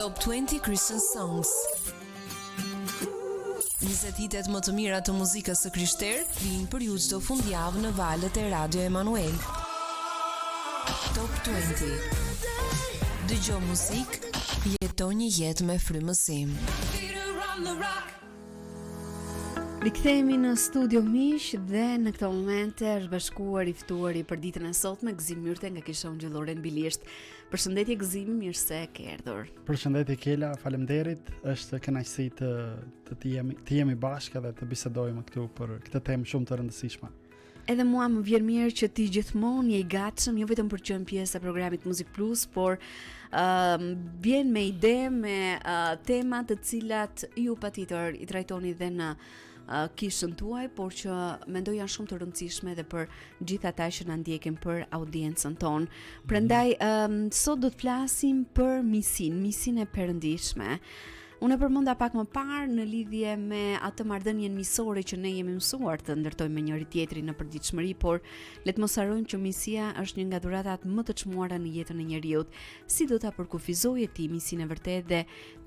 Top 20 Christian Songs. 20 hitet më të mira të muzikës së krishterë vijnë për ju çdo fundjavë në valët e Radio Emanuel. Top 20. Dëgjo muzikë, jeto një jetë me frymësim. Rikthehemi në studio miq dhe në këtë moment është bashkuar i ftuari për ditën e sotme Gzim Myrte nga Kishon Gjellore në Bilisht. Përshëndetje Gzim, mirë se ke ardhur. Përshëndetje Kela, faleminderit. Është kënaqësi të jemi bashkë dhe të bisedojmë këtu për këtë temë shumë të rëndësishme. Edhe mua më vjen mirë që ti gjithmonë je i gatshëm, jo vetëm për të qenë pjesë e programit Muzik Plus, por vjen me ide, me tema të cilat ju patjetër i trajtoni dhe në kishën tuaj, por që mendoj janë shumë të rëndësishme dhe për gjithë ata që na ndjekin për audiencën tonë. Prandaj sot do të flasim për misinë e perëndishme. Unë e përmenda pak më parë në lidhje me atë marrëdhënien miqësore që ne jemi mësuar të ndërtojmë me njëri tjetrin në përditshmëri, por le të mos harrojmë që misia është një nga dhuratat më të çmuara në jetën e njeriu. Si do ta përkufizoje ti misinë e vërtetë dhe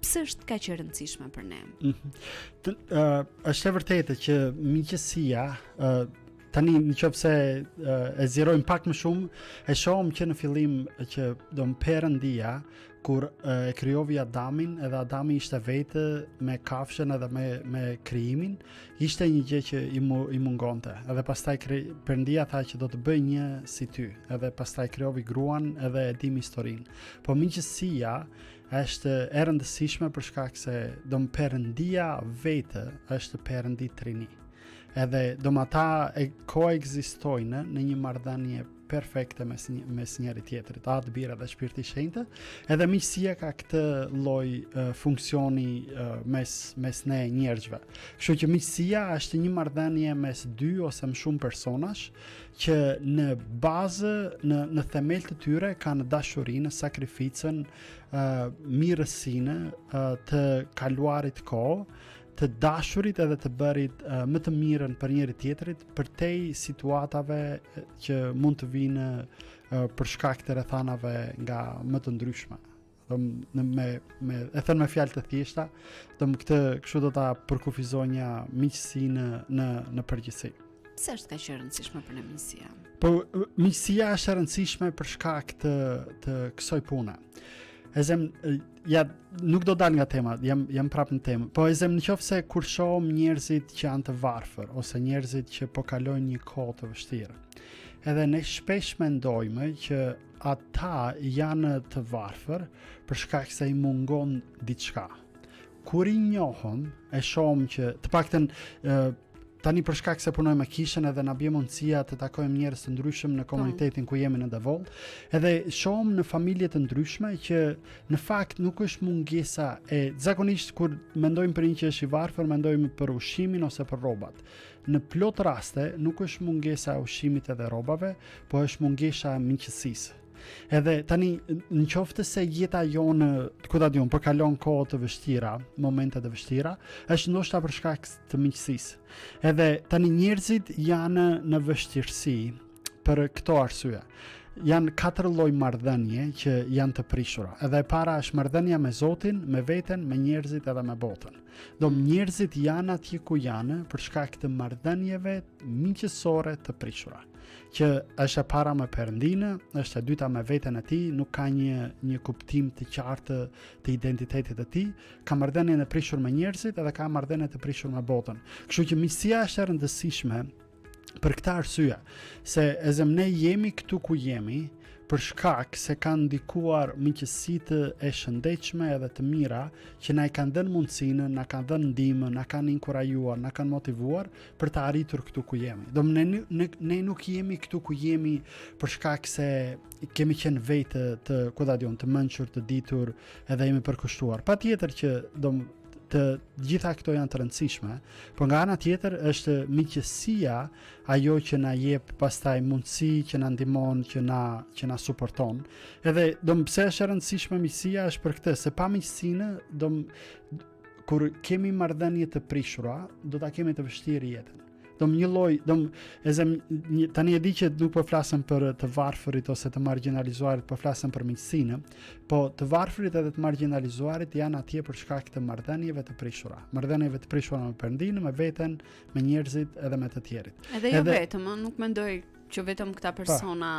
pse është kaq e rëndësishme për ne? Është e vërtetë që miqësia tani nëse e zgjerojmë pak më shumë, e shohim që në fillim që Perëndia kur e krijoi Adamin, edhe Adami ishte vetë me kafshën edhe me krijimin, ishte një gjë që i mungonte. Edhe pastaj Perëndia tha që do të bëj një si ty, edhe pastaj krijoi gruan edhe e dim historinë. Po miqësia është e rëndësishme për shkak se Perëndia vetë është Perëndi trini. Edhe ata e koekzistojnë në një marrëdhënie perfekte mes njëri tjetrit, Atë, Bira dhe Shpirti i Shenjtë. Edhe miqësia ka këtë lloj funksioni mes ne njerëzve. Kështu që miqësia është një marrëdhënie mes dy ose më shumë personash që në bazë, në themel të tyre kanë dashurinë, sakrificën, mirësinë, të kaluarit kohë, të dashurit edhe të bërit më të mirën për njëri tjetrit përtej situatave që mund të vinë për shkak të rrethanave nga më të ndryshme. E thënë me fjalë të thjeshta, kështu do ta përkufizonja miqësinë në përgjithësi. Pse është kaq e rëndësishme për ne miqësia? Po miqësia është e rëndësishme për shkak të kësaj pune. Nuk do dal nga tema, jam prapë në temë. Po nëse kur shohim njerëzit që janë të varfër ose njerëzit që po kalojnë një kohë të vështirë. Edhe ne shpesh mendojmë që ata janë të varfër për shkak se i mungon diçka. Kur i njohëm, e shohim që të paktën tani për shkak se punojmë me kishën edhe na bie mundësia të takojmë njerëz të ndryshëm në komunitetin ku jemi në Devoll, edhe shohim në familje të ndryshme që në fakt nuk është mungesa zakonisht kur mendojmë për një që është i varfër, mendojmë për ushqimin ose për rrobat. Në plot raste nuk është mungesa e ushqimit edhe rrobave, po është mungesa e miqësisë. Edhe tani në qoftë se jeta jonë përkalon kohë të vështira, momente të vështira, është ndoshta për shkak të miqësisë. Edhe tani njerëzit janë në vështirësi për këto arsye. Janë 4 lloj marrëdhënie që janë të prishura. Edhe e para është marrëdhënia me Zotin, me veten, me njerëzit edhe me botën. Njerëzit janë atje ku janë për shkak të marrëdhënieve miqësore të prishura. Që është e para me Perëndinë, është e dyta me veten e tij, nuk ka një kuptim të qartë të identitetit të tij, ka marrëdhënien e prishur me njerëzit edhe ka marrëdhënien e prishur me botën. Kështu që miqësia është e rëndësishme për këtë arsye, se ne jemi këtu ku jemi për shkak se kanë ndikuar miqësitë e shëndetshme edhe të mira që na i kanë dhënë mundësinë, na kanë dhënë ndihmë, na kanë inkurajuar, na kanë motivuar për të arritur këtu ku jemi. Ne nuk jemi këtu ku jemi për shkak se kemi qenë vetë të mençur, të ditur edhe jemi përkushtuar. Patjetër që të gjitha këto janë të rëndësishme, por nga ana tjetër është miqësia ajo që na jep pastaj mundësi, që na ndihmon, që na suporton. Edhe pse është e rëndësishme miqësia është për këtë, se pa miqësinë kur kemi marrëdhënie të prishura, do ta kemi të vështirë jetën. një lloj, tani e di që nuk po flasim për të varfërit ose të marginalizuarit, po flasim për miqësinë, po të varfërit edhe të marginalizuarit janë atje për shkak të marrëdhënieve të prishura. Marrëdhënieve të prishura me Perëndinë, me veten, me njerëzit edhe me të tjerit. Edhe jo vetëm, nuk mendoj që vetëm këta persona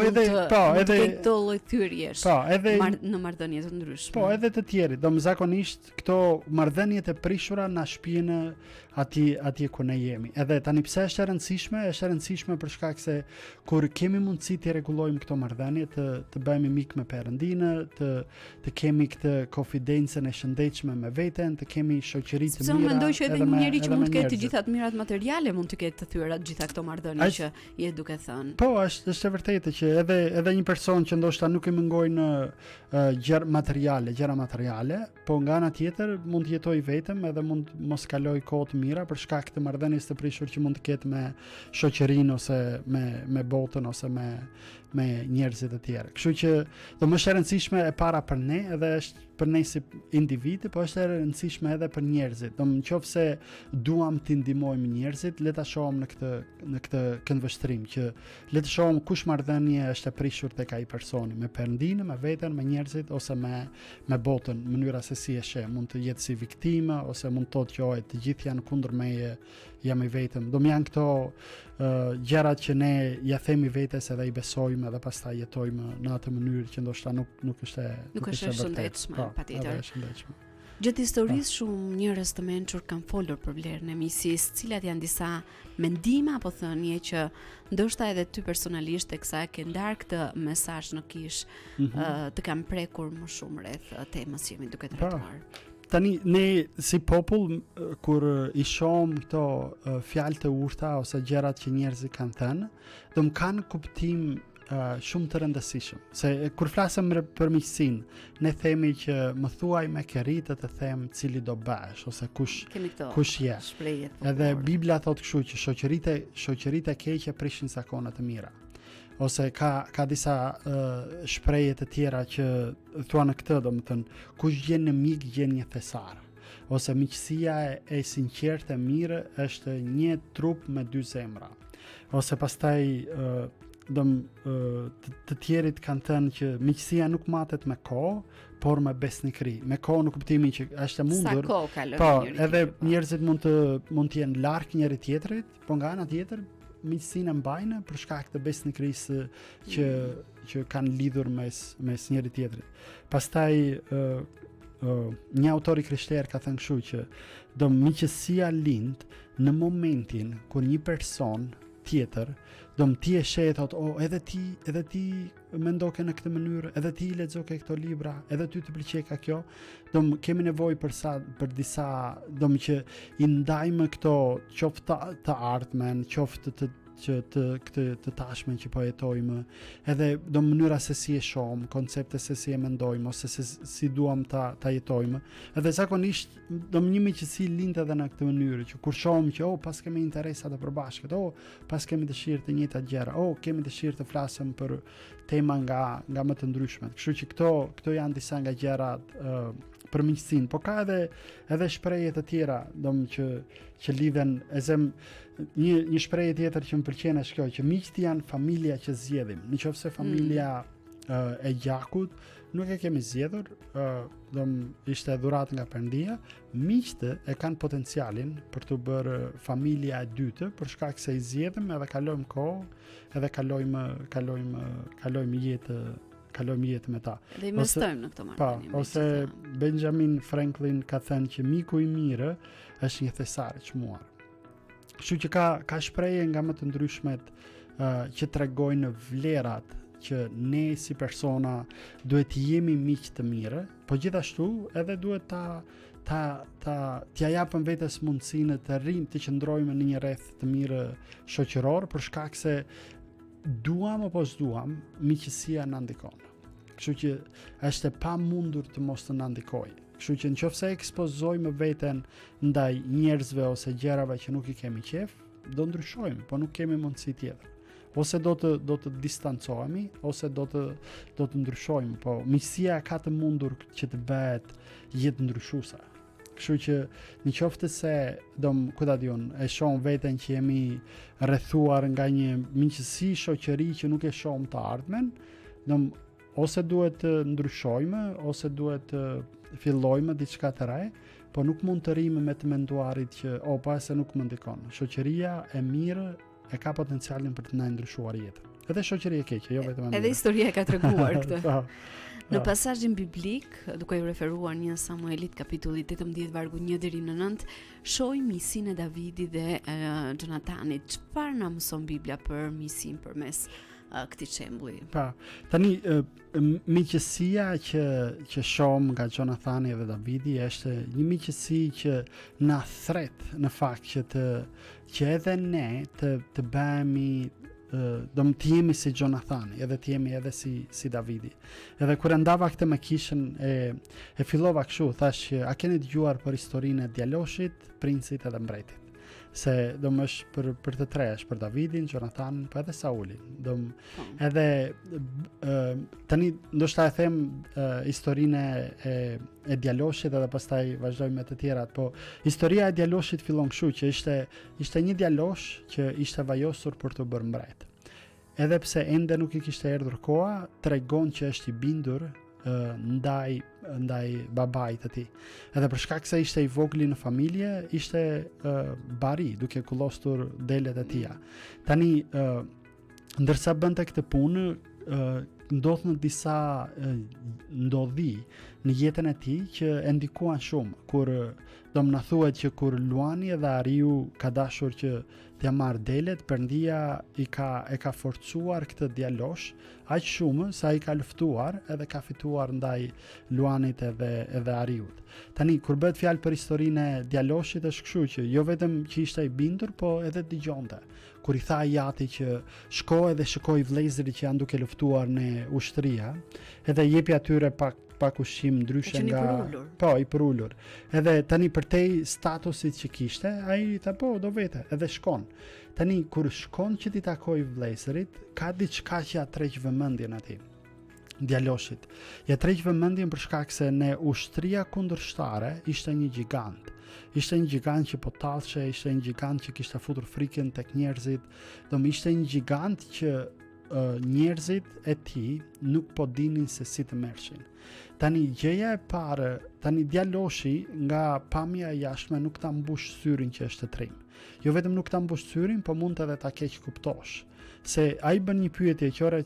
edhe këto lloj thyrjesh edhe në marrëdhënie të ndryshme. Po, edhe të tjerit. Zakonisht këto marrëdhëniet e prishura na shpihen atje ku ne jemi. Edhe tani pse është e rëndësishme? Është e rëndësishme për shkak se kur kemi mundësi të rregullojmë këto marrëdhënie, të bëhemi mik me Perëndinë, të kemi këtë konfidencën e shëndetshme me veten, të kemi shoqëri të mira. Unë mendoj që edhe një njeri që mund të ketë të gjitha të mirat materiale mund të ketë të thyra të gjitha këto marrëdhënie që je duke thënë. Po, është e vërtetë që edhe një person që ndoshta nuk i mungojnë gjëra materiale, po nga ana tjetër mund të jetojë vetëm edhe mund mos kaloj kohë të mira për shkak të marrëdhënies të prishur që mund të ketë me shoqërinë ose me botën ose me njerëzit e tjerë. Kështu që do më është e rëndësishme e para për ne, edhe është për ne si individ, po është e rëndësishme edhe për njerëzit. Do nëse duam të ndihmojmë njerëzit, le ta shohim në këtë këndvështrim që le të shohim kush marrëdhënie është e prishur tek ai personi, me Perëndinë, me veten, me njerëzit ose me botën, në mënyra se si e sheh, mund të jetë si viktimë ose mund të thotë që të gjithë janë kundër meje, jam i vetëm. Do më janë këto gjërat që ne ja themi vetes edhe i besojmë edhe pastaj jetojmë në atë mënyrë që ndoshta nuk është e shëndetshme, patjetër. Gjatë historisë historisë shumë njerëz të mençur kanë folur për vlerën e miqësisë, cilat janë disa mendime apo thënie që ndoshta edhe ty personalisht teksa ke ndar këtë mesazh në kish të kanë prekur më shumë rreth temës që jemi duke trajtuar. Tani ne si popull kur i shohim këto fjalë të urta ose gjërat që njerëzit kanë thënë, do të kanë kuptim shumë të rëndësishëm. Se kur flasim për miqësinë, ne themi që më thuaj me kërit të them cili do bësh ose kush je. Edhe Bibla thotë kështu që shoqëritë e keqe prishin zakone të mira. Ose ka disa shprehje të tjera që thuan këtë, domethënë kush gjen në mik gjen një thesar. Ose miqësia e sinqertë e mirë është një trup me dy zemra. Ose pastaj të tjerit kanë thënë që miqësia nuk matet me kohë, por me besnikëri. Me kohë në kuptimin që është e mundur. Sa kohë kalon njëri edhe njerëzit mund të jenë larg njëri tjetrit, po nga ana tjetër miqësinë e mbajnë për shkak të besnikërisë që kanë lidhur mes njëri tjetrit. Pastaj një autor i krishterë ka thënë kështu që miqësia lind në momentin kur një person tjetër ti e sheh thotë, edhe ti mendoke në këtë mënyrë, edhe ti lexoke këto libra, edhe ty të pëlqej ka kjo, kemi nevojë për disa që i ndajmë këto qoftë të ardhmen, qoftë të tashmen që po jetojmë, edhe mënyra se si e shohim, koncepte se si e mendojmë ose se si duam ta jetojmë. Edhe zakonisht një miqësi lind edhe në këtë mënyrë, që kur shohim që pas kemi interesa të përbashkët, pas kemi dëshirë të njëjtat gjëra, kemi dëshirë të flasim për tema nga më të ndryshmet. Kështu që këto janë disa nga gjërat për miqësinë, po ka edhe shprehje të tjera, që lidhen, një shprehje tjetër që më pëlqen është kjo, që miqtë janë familja që zgjedhim. Nëse familja e gjakut nuk e kemi zgjedhur, ishte dhuratë nga Perëndia, miqtë e kanë potencialin për të bërë familja e dytë, për shkak se i zgjedhim edhe kalojmë kohë, edhe kalojmë jetë me ta. Dhe investojmë në këto marrëdhënie. Ose Benjamin Franklin ka thënë që miku i mirë është një thesar i çmuar. Kështu që ka shprehje nga më të ndryshmet që tregojnë vlerat që ne si persona duhet të jemi miq të mirë, po gjithashtu edhe duhet t'ja japim vetes mundësinë të qëndrojmë në një rreth të mirë shoqëror, për shkak se duam apo s'duam, miqësia na ndikon. Kështu që është e pamundur të mos të na ndikojë. Kështu që nëse ekspozojmë veten ndaj njerëzve ose gjërave që nuk i kemi qef, do ndryshojmë, po nuk kemi mundësi tjetër. Ose do të distancohemi, ose do të ndryshojmë, po miqësia ka të mundur që të bëhet jetë ndryshuese. Kështu që në qoftë se e shohim veten që jemi rrethuar nga një miqësi, shoqëri që nuk e shohim të ardhmen, ose duhet të ndryshojmë, ose duhet të fillojmë diçka të re, po nuk mund të rrimë me të menduarit që se nuk më ndikon. Shoqëria e mirë e ka potencialin për të na ndryshuar jetën. Edhe shoqëria e keqe, jo vetëm e mirë. Edhe historia e ka treguar këtë. Në Po. pasazhin biblik, duke i referuar 1 Samuelit kapitulli 18 vargu 1 deri në 9, shohim miqsinë e Davidit dhe Gjonatanit. Çfarë na mëson Bibla për miqsinë përmes këtij shembulli? Tani miqësia që shohim nga Gjonathani dhe Davidi është një miqësi që na thret në fakt që edhe ne të bëhemi do të jemi si Gjonathani, edhe të jemi edhe si Davidi. Edhe kur ndava këtë me kishën e fillova kështu, thash që a keni dëgjuar për historinë e djaloshit, princit edhe mbretit. Se është për të tre, është për Davidin, Gjonathanin, po edhe Saulin. Edhe tani ndoshta e them historinë e djaloshit edhe pastaj vazhdoj me të tjerat, po historia e djaloshit fillon kështu që ishte një djalosh që ishte vajosur për të bërë mbret. Edhe pse ende nuk i kishte erdhur koha, tregon që është i bindur ndaj babait të tij. Edhe për shkak se ishte i vogël në familje, ishte bari, duke kullostur delet e tija. Tani ndërsa bënte këtë punë, ndodh në disa ndodhi në jetën e tij që e ndikuan shumë, kur na thuhet që kur Luani dhe Ariu ka dashur që t'ia marrë delet, Perëndia e ka forcuar këtë djalosh aq shumë sa i ka luftuar edhe ka fituar ndaj Luanit edhe Ariut. Tani kur bëhet fjalë për historinë e djaloshit është kështu që jo vetëm që ishte i bindur, po edhe dëgjonte. Kur i tha Ajati që shko edhe shikoj vëllezërit që janë duke luftuar në ushtria, edhe jepi atyre pak ushqim ndryshe nga i përullur. Edhe tani përtej statusit që kishte, ai tha po, do vete, edhe shkon. Tani kur shkon që ti takoj vëllezërit, ka diçka që ja treq vëmendjen atij. Djaloshit. Ja treq vëmendjen për shkak se në ushtria kundërshtare ishte një gjigant. Ishte një gjigant që po tallshe, ishte një gjigant që kishte futur frikën tek njerëzit. Ishte një gjigant që njerëzit e tij nuk po dinin se si të merrshin. Tani gjëja e parë, djaloshi nga pamja e jashtme nuk ta mbush syrin që është të trim. Jo vetëm nuk ta mbush syrin, po mund edhe ta keq kuptosh. Se ai bën një pyetje që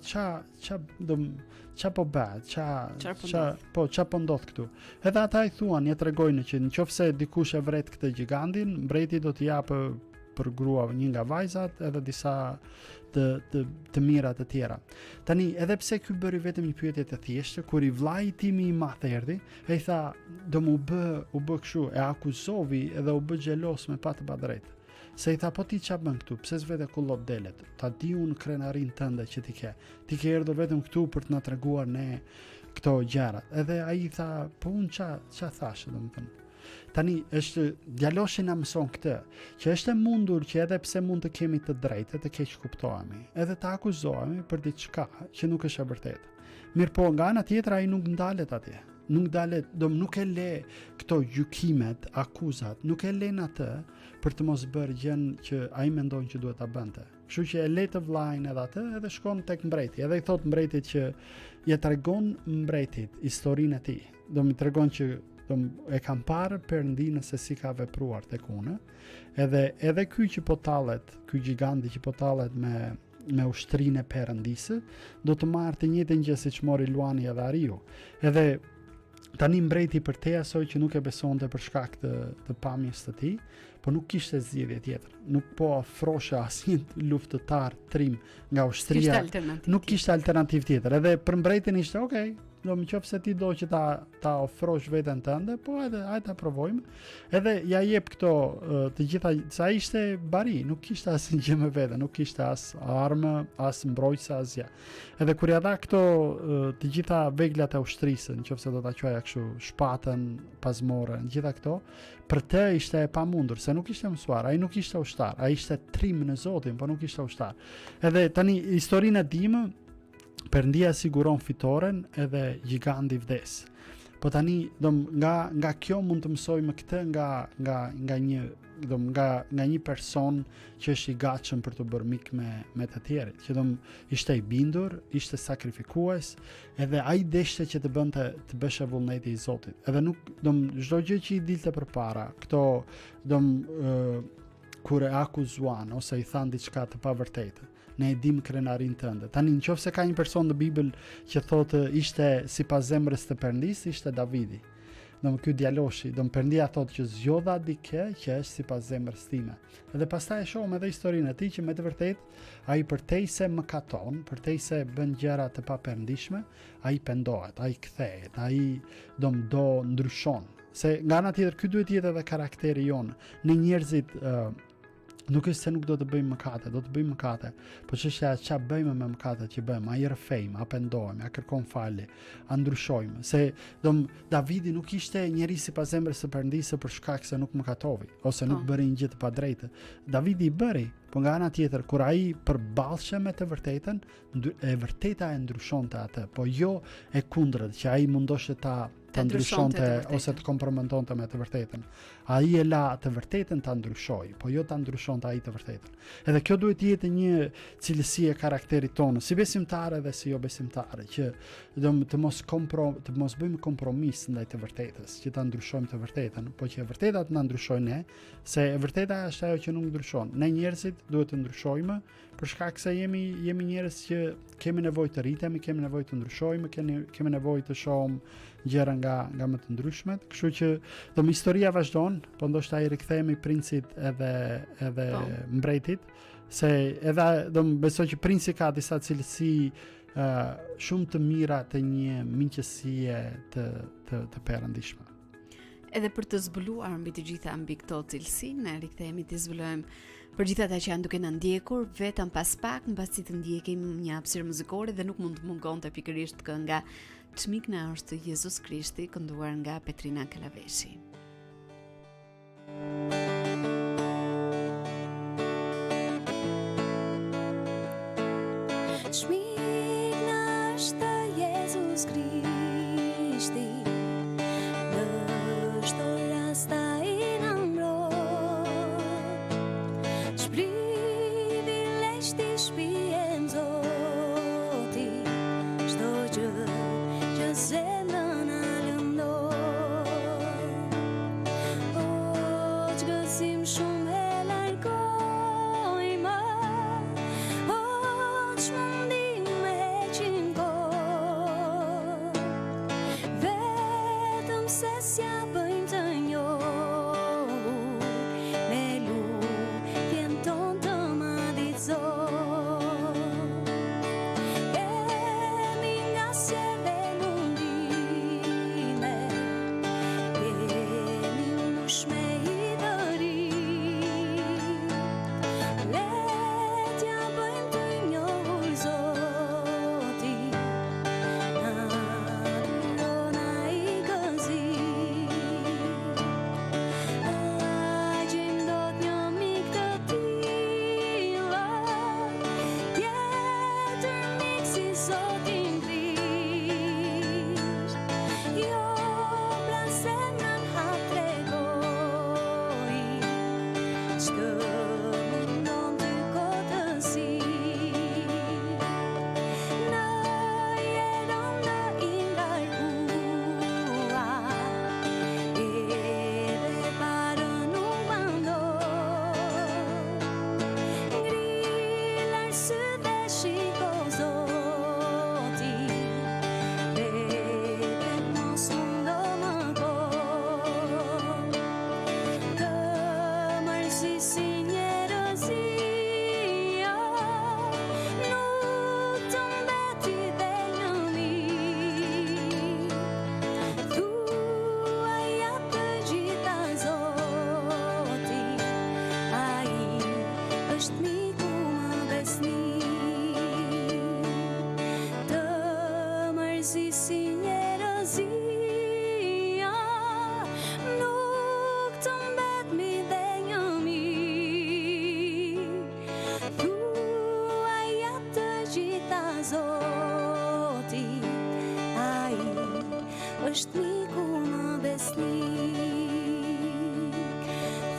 ç'a po bëhet, ç'a po ndodh këtu. Edhe ata i thuan, ja tregojnë që nëse dikush e vret këtë gigantin, mbreti do t'i japë për grua një nga vajzat edhe disa të mira të tjera. Tani edhe pse ky bëri vetëm një pyetje të thjeshtë, kur i vllai i tij i madh erdhi, ai tha, do u bë kështu, e akuzovi edhe u bë xhelos me pa të padrejtë. Se i tha, po ti ç'a bën këtu? Pse s'vete kullot delet? Ta di unë krenarin tënde që ti ke. Ti ke erdhur vetëm këtu për të na treguar ne këto gjërat. Edhe ai tha, po unë ç'a thash, domethënë. Tani djaloshi na mëson këtë, që është e mundur që edhe pse mund të kemi të drejtë të keq kuptohemi, edhe të akuzohemi për diçka që nuk është e vërtetë. Mirë po, nga ana tjetër ai nuk ndalet atje. Nuk e le këto gjykimet, akuzat, nuk e len atë për të mos bërë gjën që ai mendon që duhet ta bënte. Kështu që e le të vllajin edhe atë edhe shkon tek mbreti. Edhe i thot mbretit që ja tregon mbretit historinë e tij. Do mi tregon që e kam parë Perëndinë se si ka vepruar tek unë. Edhe ky që po tallet, ky giganti që po tallet me ushtrinë e Perëndisë, do të marrë të njëjtën gjë siç mori Luani edhe Ariu. Edhe tani mbreti për te asoj që nuk e besonte për shkak të pamjes të tij, po nuk kishte zgjedhje tjetër. Nuk po afroshe asnjë luftëtar trim nga ushtria. Nuk kishte alternativë tjetër. Edhe për mbretin ishte okay. Nëse ti do që ta ofrosh veten tënde, po edhe hajde ta provojmë. Edhe ja jep këto të gjitha, sa ishte bari, nuk kishte asnjë gjë me vete, nuk kishte as armë, as mbrojtëse, as gjë. Edhe kur ja dha këto të gjitha veglat e ushtrisë, nëse do ta quaja kështu, shpatën, pazmore, gjitha këto, për të ishte e pamundur, se nuk ishte mësuar, ai nuk ishte ushtar, ai ishte trim në Zotin, po nuk ishte ushtar. Edhe tani historinë e dimë, Perëndia siguron fitoren edhe giganti vdes. Po tani nga kjo mund të mësojmë këtë nga një person që është i gatshëm për të bërë mik me të tjerët, që ishte i bindur, ishte sakrifikues, edhe ai deshte që të bëshe vullneti i Zotit. Edhe nuk çdo gjë që i dilte përpara, këto kur e akuzuan ose i than diçka të pavërtetë. Ne e dim krenarin tënde. Tani nëse ka një person në Bibël që thotë ishte sipas zemrës të Perëndis, ishte Davidi. Ky djaloshi, Perëndia thotë që zgjodha dikë që është sipas zemrës time. Edhe pastaj e shohim edhe historinë e tij që me të vërtetë ai përtejse mëkaton, përtejse bën gjëra të paperëndishme, ai pendohet, ai kthehet, ai do ndryshon. Se nga ana tjetër ky duhet jetë edhe karakteri jonë. Ne njerëzit nuk është se nuk do të bëjmë mëkate, do të bëjmë mëkate, po çështja është çfarë bëjmë me mëkatet që bëjmë, a i rrëfejmë, a pendohemi, a kërkojmë falje, a ndryshojmë. Se Davidi nuk ishte njeri sipas zemrës së Perëndisë për shkak se nuk mëkatovi, ose nuk bëri një gjë të padrejtë. Davidi i bëri, po nga ana tjetër kur ai përballshe me të vërtetën, e vërteta e ndryshonte atë, po jo e kundërt që ai mundoshte ta ndryshonte ose të kompromentonte me të vërtetën. Ai e la të vërtetën ta ndryshoj, po jo ta ndryshonte ai të vërtetën. Edhe kjo duhet të jetë një cilësi e karakterit tonë, si besimtarë dhe si jo besimtarë, që të mos bëjmë kompromis ndaj të vërtetës, që ta ndryshojmë të vërtetën, po që e vërteta të na ndryshojë ne, se e vërteta është ajo që nuk ndryshon. Ne njerëzit duhet të ndryshojmë për shkak se jemi njerëz që kemi nevojë të rritemi, kemi nevojë të ndryshojmë, kemi nevojë të shohim gjëra nga më të ndryshmet. Kështu që historia vazhdon, po ndoshta i rikthehemi princit edhe mbretit, se edhe besoj që princi ka disa cilësi shumë të mira të një miqësie të perëndishme. Edhe për të zbuluar mbi të gjitha mbi këto cilësi, ne rikthehemi të zbulojmë për gjithë ata që janë duke na ndjekur, vetëm pas pak mbasi të ndjekim një hapësirë muzikore dhe nuk mund të mungonte pikërisht kënga Çmik na është Jezus Krishti, kënduar nga Petrina Kalaveshi. Çmik na është Jezus Krishti, në çdo rast ai na mbroj. Shpriti leshti shpijen Zoti, çdo gjë që zemrën na lëndoi. O çgësim shumë e largojmë, o ç'mundim me heqim kohë, vetëm se s'ja bëjmë të njohur, me lutjen tonë të madhitsoj. Jemi nga sjellë e mundime, jemi mush me hidëri, letja bëjmë të njohur Zotin, na duron ai gëzim. besnik.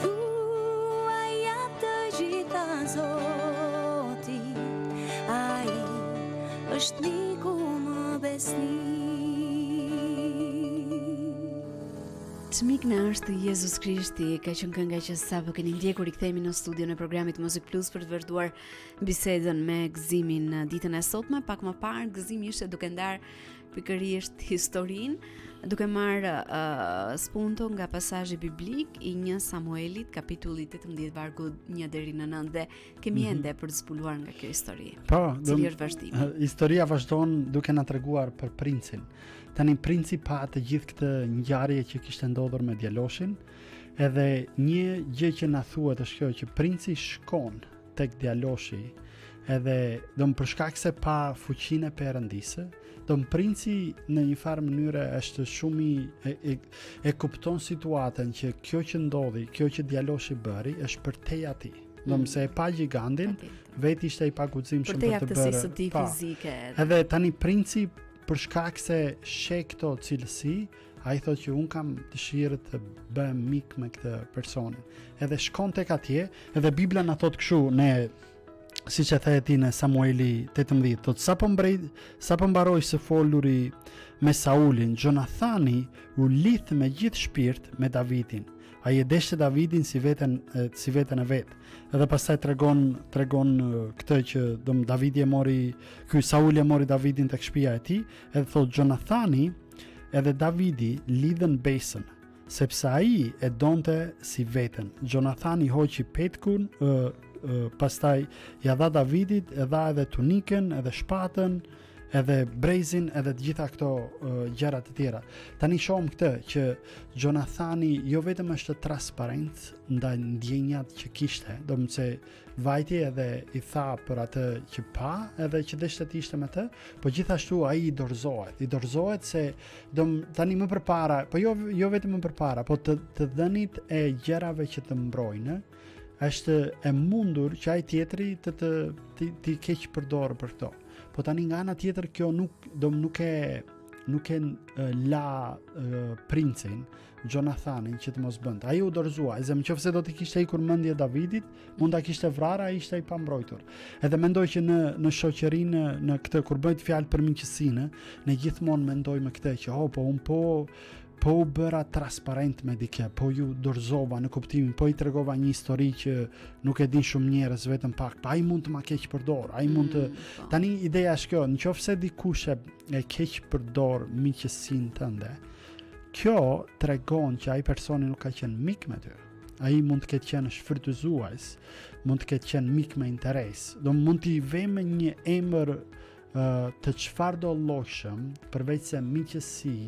Thuaj jap të gjitha Zotit, ai është miku më besnik. Çmik na është Jezus Krishti, ka qenë kënga që sapo keni ndjekur. I kthehemi në studion e programit Music Plus për të vazhduar bisedën me Gëzimin në ditën e sotme. Pak më parë Gëzimi ishte duke ndar pikërisht historinë, duke marrë spunto nga pasazhi biblik i 1 Samuelit, kapitulli 18 vargu 1 deri në 9 dhe kemi ende për të zbuluar nga kjo histori. Po, Cili është vazhdimi? Historia vazhdon duke na treguar për princin. Tani princi pa të gjithë këtë ngjarje që kishte ndodhur me djaloshin, edhe një gjë që na thuhet është kjo që princi shkon tek djaloshi, edhe do më për shkak se pa fuqinë e Perëndisë, do më princi në një farë mënyrë është shumë e kupton situatën që kjo që ndodhi, kjo që djaloshi bëri është për te ati. Do më se e pa gigantin, vetë ishte i pa guximshëm për të bërë. Për te aftësisë së tij fizike. Edhe tani princi për shkak se sheh këto cilësi, ai thotë që un kam dëshirë të bëhem mik me këtë personin. Edhe shkon tek atje, edhe Bibla na thotë kështu, ne siç e the ti në Samueli 18, thotë sapo mbaroi së foluri me Saulin, Gjonathani u lidh me gjithë shpirt me Davidin. Ai e deshte Davidin si veten e vet. Edhe pastaj tregon këtë që Davidi e mori, ky Sauli e mori Davidin tek shtëpia e tij, edhe thotë Gjonathani edhe Davidi lidhen besën, sepse ai e donte si veten. Gjonathani hoqi petkun, pastaj ja dha Davidit, e dha edhe tunikën, edhe shpatën, edhe brezin, edhe të gjitha këto gjëra të tjera. Tani shohim këtë që Gjonathani jo vetëm është transparent ndaj ndjenjat që kishte, domethënë vajti edhe i tha për atë që pa, edhe që deshte të ishte me të, po gjithashtu ai i dorëzohet se tani më përpara, po jo vetëm më përpara, po të dhënit e gjërave që të mbrojnë, është e mundur që ai tjetri të keq përdorë për këto. Po tani nga ana tjetër kjo nuk e la princin Gjonathanin që të mos bënd. Ai u dorëzua, nëse do të kishte ikur mendje Davidit, mund ta kishte vrarë, ai ishte i pambrojtur. Edhe mendoj që në shoqërinë, në këtë kur bëhet fjalë për miqësinë, ne gjithmonë mendojmë këtë që po u bëra transparent me dikë, po ju dorëzova në kuptimin, po i tregova një histori që nuk e din shumë njerëz, vetëm pak, pa ai mund të ma keq përdor, ai mund të... Tani ideja është kjo, nëse dikush e keq përdor miqësinë tënde, kjo tregon që ai personi nuk ka qenë mik me ty. Ai mund të ketë qenë shfrytëzues, mund të ketë qenë mik me interes. Mund t'i vëmë një emër të çfarëdo llojshëm, përveç se miqësi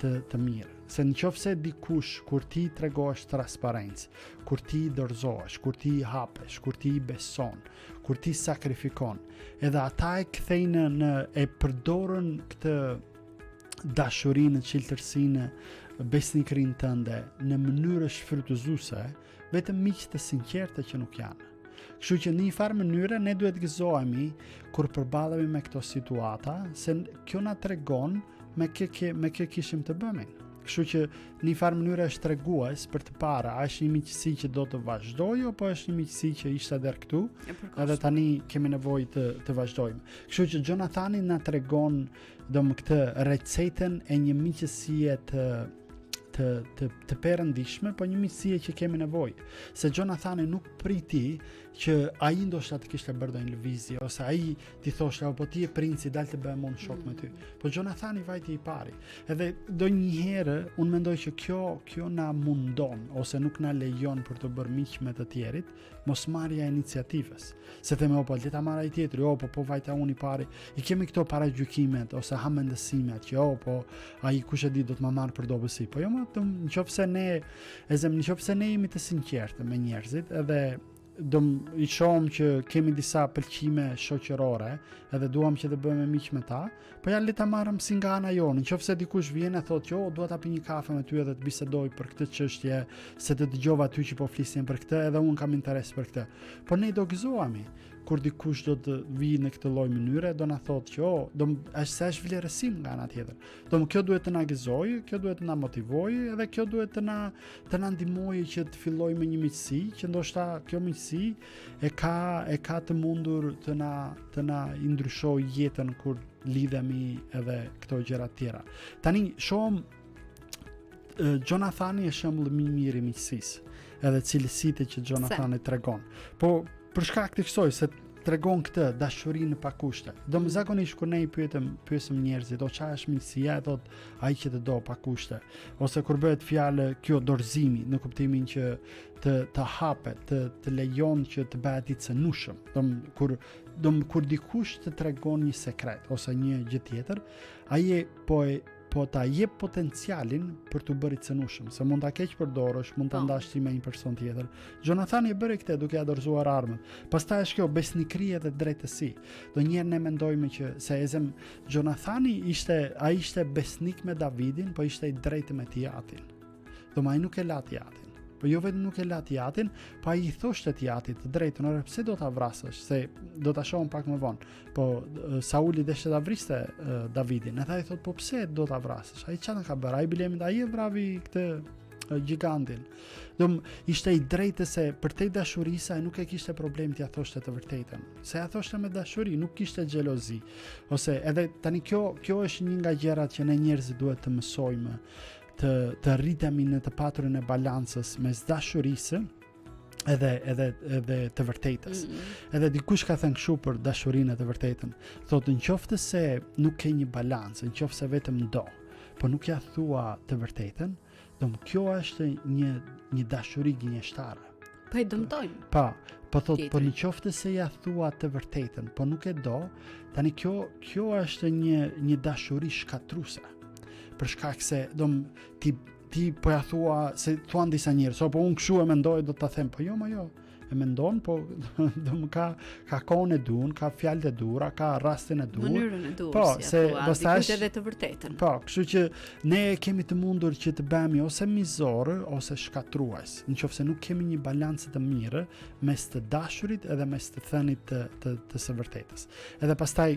të mirë. Se nëse dikush kur ti tregosh transparencë, kur ti dorëzohesh, kur ti hapesh, kur ti beson, kur ti sakrifikon, edhe ata e kthejnë e përdorën këtë dashurinë, qiltërsinë, besnikërinë tënde në mënyrë shfrytëzuese, vetëm miq të sinqertë që nuk janë. Kështu që në një farë mënyrë ne duhet gëzohemi kur përballemi me këto situata, se kjo na tregon me kë kishim të bëmin. Kështu që një farë mënyrë është tregues për të para, a është një miqësi që do të vazhdojë apo është një miqësi që ishte deri këtu, edhe tani kemi nevojë të vazhdojmë. Kështu që Gjonathani na tregon këtë recetën e një miqësie të perëndishme, po një miqësie që kemi nevojë. Se Gjonathani nuk priti që ai ndoshta të kishte bërë ndonjë lëvizje, ose ai ti thoshte apo ti je princi, dal të bëhem unë shok me ty. Po Gjonathani vajti i pari. Edhe donjëherë unë mendoj që kjo na mundon ose nuk na lejon për të bërë miq me të tjerit, mos marrja e iniciativës. Se themi po le ta marr ai tjetri, po vajta unë i pari. I kemi këto paragjykimet ose hamendësimet që po ai kush e di do të më marr për dobësi. Po jo më nëse ne jemi të sinqertë me njerëzit, edhe i shohim që kemi disa pëlqime shoqërore, edhe duam që të bëhemi miq me ta, po ja le ta marrim si nga ana jonë. Nëse dikush vjen e thotë që dua ta pi një kafe me ty edhe të bisedoj për këtë çështje, se të dëgjova ty që po flisnin për këtë, edhe unë kam interes për këtë. Po ne do gëzohemi kur dikush do të vijë në këtë lloj mënyre, do na thotë që është vlerësim nga ana tjetër. Kjo duhet të na gëzojë, kjo duhet të na motivojë, edhe kjo duhet të na ndihmojë që të fillojmë me një miqësi, që ndoshta kjo miqësi e ka të mundur të na ndryshojë jetën kur lidhemi edhe këto gjëra të tjera. Tani shohim Jonathani është shembull më i mirë i miqësisë, edhe cilësitë që Jonathani tregon. Po për shkak të kësaj se tregon këtë dashuri në pakushte. Zakonisht kur ne i pyesim njerëzit, çfarë është miqësia, thotë ai që të do pakushte. Ose kur bëhet fjalë kjo dorëzimi, në kuptimin që të hapet, të lejon që të bëhet i cënushëm. Kur dikush të tregon një sekret ose një gjë tjetër, ai po ta jep potencialin për të bërë i cënushëm, se mund ta keq përdorësh, mund ta ndash ti me një person tjetër. Jonathani e bëri këtë duke ia dorëzuar armët. Pastaj është kjo besnikëri dhe drejtësi. Donjëherë ne mendojmë që se Jonathani ishte besnik me Davidin, po ishte i drejtë me Tiatin. Ai nuk e la Tiatin. Po jo vetëm nuk e la Tiatin, po ai I thoshte Tiatit të drejtën, ora pse do ta vrasësh, se do ta shohim pak më vonë. Po Sauli deshte ta vriste Davidin. Edhe ai thot, po pse do ta vrasësh? Ai çfarë ka bërë? Ai bilemin ai e vravi këtë gigantin. Ishte I drejtë se për te dashurisë ai nuk e kishte problem t'ia thoshte të vërtetën. Se ia thoshte me dashuri, nuk kishte xhelozi. Ose edhe tani kjo është një nga gjërat që ne njerëzit duhet të mësojmë, të rritemi në të paturin e balancës mes dashurisë edhe të vërtetës. Edhe dikush ka thënë kështu për dashurinë e të vërtetën. Thotë nëse se nuk ke një balancë, nëse se vetëm do, po nuk ja thua të vërtetën, kjo është një dashuri gënjeshtare. Po e dëmtojmë. Po thotë, po nëse se ja thua të vërtetën, po nuk e do, tani kjo është një dashuri shkatruese. Për shkak se ti po ja thua, se thuan disa njerëz, po unë kështu e mendoj, do ta them, po jo, e mendon, po ka kohën e dur, ka fjalët e dura, ka rastin e dur. Mënyrën e dur, po, se dikush edhe të vërtetën. Po, kështu që ne kemi të mundur që të bëhemi ose mizor ose shkatrues, nëse nuk kemi një balancë të mirë mes të dashurit edhe mes të thënit të së vërtetës. Edhe pastaj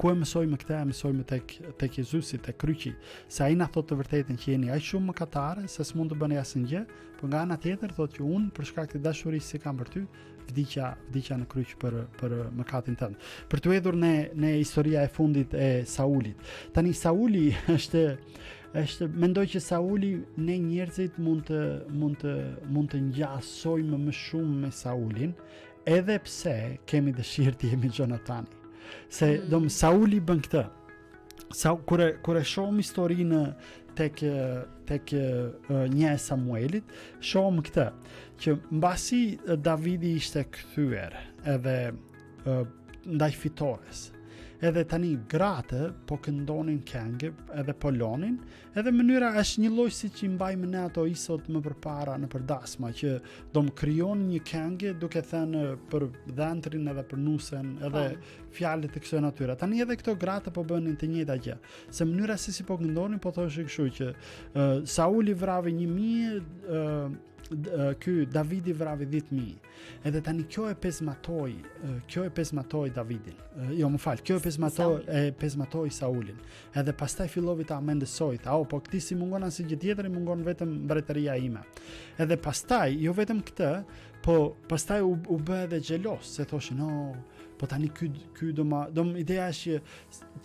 ku e mësojmë këtë, mësojmë tek Jezusi, tek kryqi, se ai na thotë të vërtetën që jeni aq shumë mëkatare se s'mund të bëni asnjë, por nga ana tjetër thotë që unë për shkak të dashurisë që kam për ty, vdiqja në kryq për mëkatin tënd. Për të hedhur në historia e fundit e Saulit. Tani Sauli është mendoj që Sauli ne njerëzit mund të ngjasojmë më shumë me Saulin, edhe pse kemi dëshirë të jemi Jonathani. Se Sauli bën këtë. Kur e shohim historinë tek një Samuelit, shohim këtë, që mbasi Davidi ishte kthyer edhe ndaj fitores. Edhe tani gratë po këndonin këngë edhe po lonin, edhe mënyra është një lloj siç I mbajmë ne ato isot më përpara në përdasma, që krijon një këngë duke thënë për dhëntrin edhe për nusen edhe fjalët e kësaj natyre. Tani edhe këto gratë po bënin të njëjta gjë. Se mënyra se si po këndonin po thoshin kështu që Sauli vravi 1000, ky Davidi vravi 10.000. Edhe tani kjo e pezmatoi Davidin. Kjo e pezmatoi Saulin. Edhe pastaj fillovi ta mendësoj, po këti si mungon asnjë gjë tjetër, I mungon vetëm mbretëria ime. Edhe pastaj jo vetëm këtë, po pastaj u bë edhe xhelos, se thoshin, po tani ky ideja është që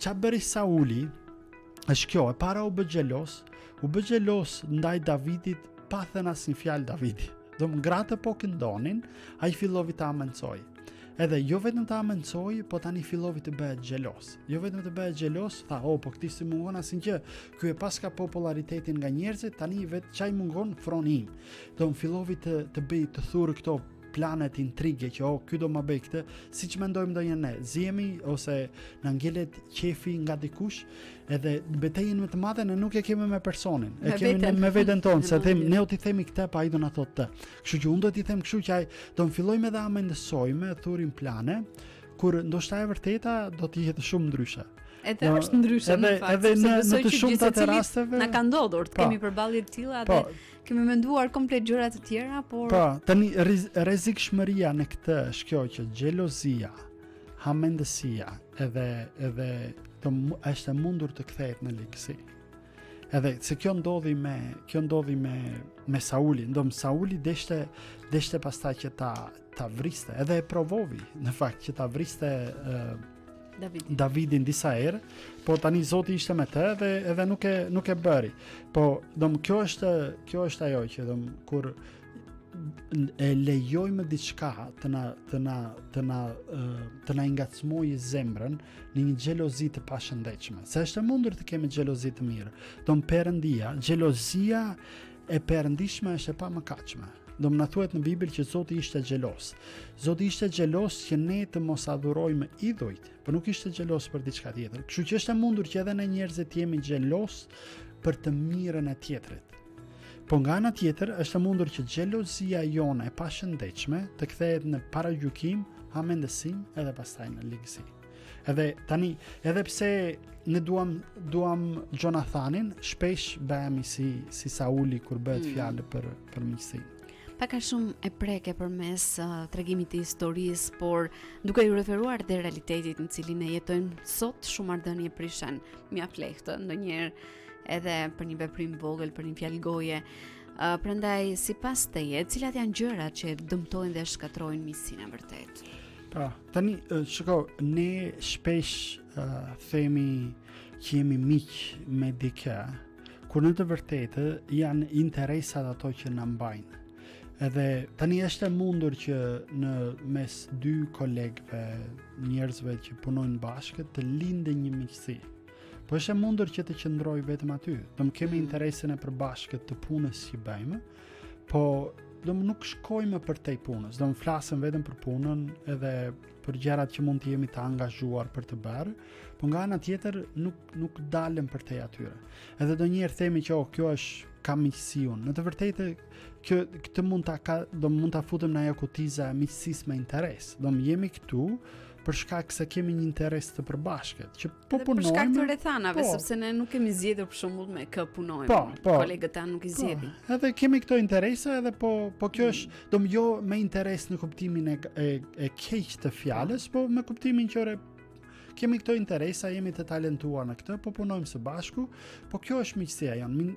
ç'a bëri Sauli, është kjo, e para u bë xhelos ndaj Davidit, pa thënë asnjë fjalë Davidi. Gratë po këndonin, ai fillovi ta amencoj. Edhe jo vetëm ta amencoj, po tani fillovi të bëhet xhelos. Jo vetëm të bëhet xhelos, tha, po këti si mungon asnjë. Ky e paska popularitetin nga njerëzit, tani vetë çaj mungon froni im. Fillovi të bëj të thurë këto planet intrige që ky do ma bëj këtë, siç mendojmë ndonjëherë ne, zihemi ose na ngjelet qefi nga dikush, edhe betejën më të madhe ne nuk e kemi me personin, e kemi me veten tonë, se ne do t'i themi këtë, pa ai do na thotë të. Kështu që unë do t'i them kështu që ai do të fillojmë edhe amendësojmë, thurim plane, kur ndoshta e vërteta do të jetë shumë ndryshe. Edhe është ndryshe në fakt. Edhe në besoj të që shumta të gjithsecilit rasteve na ka ndodhur të Po. kemi përballje të tilla Po. dhe kemi menduar komplet gjëra të tjera, por Po, tani rrezikshmëria në këtë është kjo që xhelozia, hamendësia edhe është e mundur të kthehet në ligësi. Edhe se kjo ndodhi me Saulin. Sauli deshte pastaj që ta vriste, edhe e provovi në fakt që ta vriste Davidin disa herë, po tani Zoti ishte me të edhe nuk e bëri. Po kjo është ajo që kur e lejojmë diçka të na ngacmojë zemrën në një xhelozi të pashëndetshme. Se është e mundur të kemi xhelozi të mirë. Perëndia, xhelozia e perëndishme është e pamëkatshme. Na thuhet në Bibël që Zoti ishte xhelos. Zoti ishte xhelos që ne të mos adhurojmë idhujt, por nuk ishte xhelos për diçka tjetër. Kështu që është e mundur që edhe ne njerëzit jemi xhelos për të mirën e tjetrit. Po nga ana tjetër është e mundur që xhelozia jone e pashëndetshme të kthehet në paragjykim, hamendësim edhe pastaj në ligësi. Edhe tani, edhe pse ne duam Jonathanin, shpesh bëhemi si Sauli kur bëhet fjalë për miqësinë. Pak a shumë e preke përmes tregimit të historisë, por duke ju referuar dhe realitetit në cilin e jetojmë sot, shumë marrëdhënie prishen mjaft lehtë, ndonjëherë edhe për një veprim vogël, për një fjalë goje. Prandaj sipas teje, cilat janë gjërat që dëmtojnë dhe shkatrojnë miqësinë e vërtet? Po, tani shiko, ne shpesh themi që jemi miq me dikë, kur në të vërtetë janë interesat ato që na mbajnë. Edhe tani është e mundur që në mes dy kolegëve, njerëzve që punojnë bashkë, të lindë një miqësi. Po është e mundur që të qëndroj vetëm aty. Kemi interesin e përbashkët të punës që bëjmë, po nuk shkojmë për tej punës. Flasëm vetëm për punën edhe për gjërat që mund të jemi të angazhuar për të bërë, po nga ana tjetër nuk dalëm për tej atyre. Edhe ndonjëherë themi që kjo është ka miqësiun. Në të vërtetë këtë mund ta futem në ajo kutiza e miqësisë me interes. Jemi këtu për shkak se kemi një interes të përbashkët, që po punojmë. Për shkak të rrethanave, sepse ne nuk kemi zgjedhur për shembull me kë punojmë. Kolegët tanë nuk i zgjedhin. Edhe kemi këto interese, edhe po kjo është, jo me interes në kuptimin e keq të fjalës, po me kuptimin që kemi këto interesa, jemi të talentuar në këtë, po punojmë së bashku, po kjo është miqësia janë,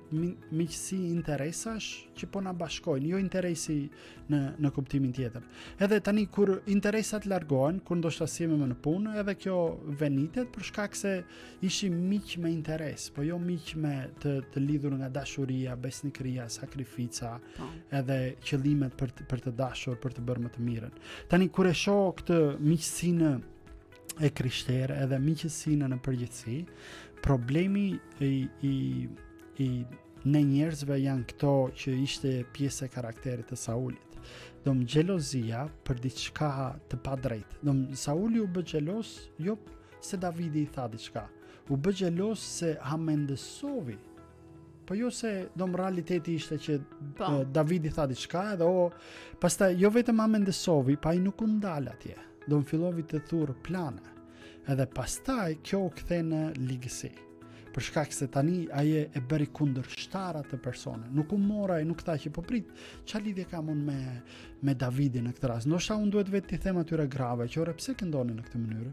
miqësi interesash që po na bashkojnë, jo interesi në kuptimin tjetër. Edhe tani kur interesat largohen, kur ndoshta jemi më në punë, edhe kjo venitet për shkak se ishim miq me interes, po jo miq me të lidhur nga dashuria, besnikëria, sakrifica, edhe qëllimet për të dashur, për të bërë më të mirën. Tani kur e shoh këtë miqësinë e krishterë edhe miqësinë në përgjithësi, problemi i ne njerëzve janë këto që ishte pjesë e karakterit të Saulit. Xhelozia për diçka të padrejtë. Sauli u bë xhelos jo se Davidi i tha diçka, u bë xhelos se hamendësovi. Po jo se realiteti ishte që Davidi tha diçka edhe pastaj jo vetëm hamendësovi, pa ai nuk u ndal atje. Fillovi të thurë plane, edhe pastaj kjo u kthe në ligësi. Për shkak se tani ai e bëri kundërshtar atë persone. Nuk u mora e nuk tha që po prit, çfarë lidhje kam unë me Davidin në këtë rast. Ndoshta unë duhet vetë t'i them atyre grave që ore pse këndoni në këtë mënyrë.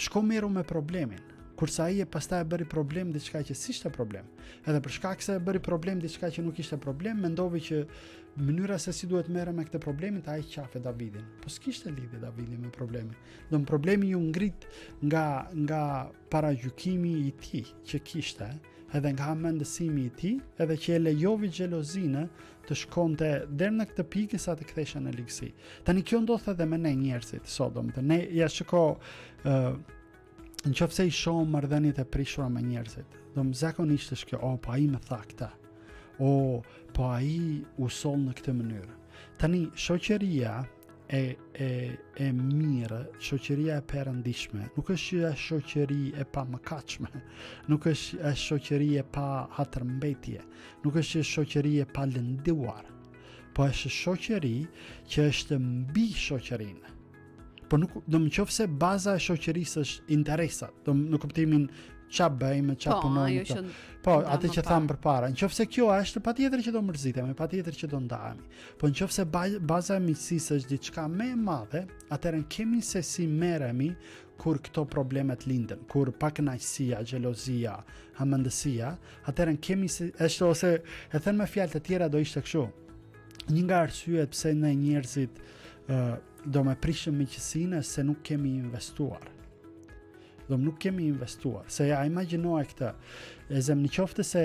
Shko meru me problemin. Kurse ai pastaj e bëri problem diçka që s'ishte problem. Edhe për shkak se e bëri problem diçka që nuk ishte problem, mendovi që mënyra se si duhet merrem me këtë problemin, ai qafe Davidin. Po s'kishte lidhje Davidi me problemin. Problemi ju ngrit nga paragjykimi i tij që kishte, edhe nga hamendësimi i tij, edhe që e lejovi xhelozinë të shkonte deri në këtë pikë sa të ktheshe në ligësi. Tani kjo ndodh edhe me ne njerëzit sot, ne ja shiko në qofse i shohim marrëdhëniet e prishura me njerëzit, zakonisht është kjo, po ai më tha këtë, po ai u soll në këtë mënyrë. Tani, shoqëria e mirë, shoqëria e perëndishme, nuk është shoqëri e pamëkatshme, nuk është shoqëri e pa hatërmbetje, nuk është shoqëri e pa lënduar, po është shoqëri që është mbi shoqërinë. Po nuk do më qofse baza e shoqërisë është interesat, do në kuptimin qa bëjmë, qa punojmë. Po, atë që thamë përpara. Nëse kjo është, patjetër që do mërzitemi, patjetër që do ndahemi. Po nëse baza e miqësisë është diçka më e madhe, atëherë kemi se si merremi kur këto problemet linden, kur pakënaqësia, xhelozia, hamendësia, atëherë kemi se është ose e thënë me fjalë të tjera do ishte kështu. Një nga arsyet pse ne njerëzit do me prishëm miqësinë se nuk kemi investuar. Nuk kemi investuar. Se ja imagjinoja këtë. E zem në qoftë se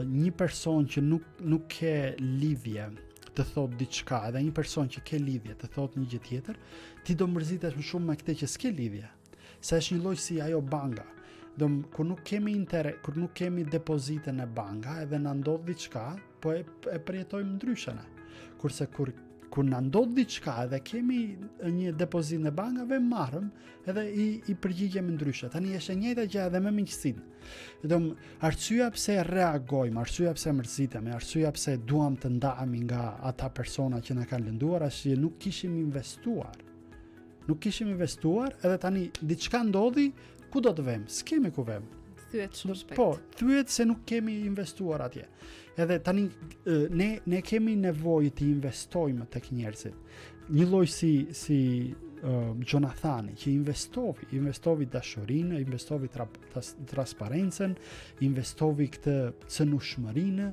një person që nuk ke lidhje të thot diçka, edhe një person që ke lidhje të thot një gjë tjetër, ti do mërzitesh më shumë me këtë që s'ke lidhje. Se është një lloj si ajo banka. Kur nuk kemi depozite në banka, edhe na ndodh diçka, po e përjetojmë ndryshe ne. Kurse kur na ndodh diçka edhe kemi një depozit në bankave, marrëm edhe i përgjigjemi ndryshe. Tani është e njëjta gjë edhe me miqësinë. Arsyeja pse reagojmë, arsyeja pse mërzitemi, arsyeja pse duam të ndahemi nga ata persona që na kanë lënduar, është që nuk kishim investuar. Nuk kishim investuar, edhe tani diçka ndodhi, ku do të vëmë? S'kemi ku vëmë. Thyet shumë shpejt. Po, thyet se nuk kemi investuar atje. Edhe tani ne kemi nevojë të investojmë tek njerëzit. Një lloj si Jonathani që investovi dashurinë, investovi transparencën, investovi këtë cënushmërinë,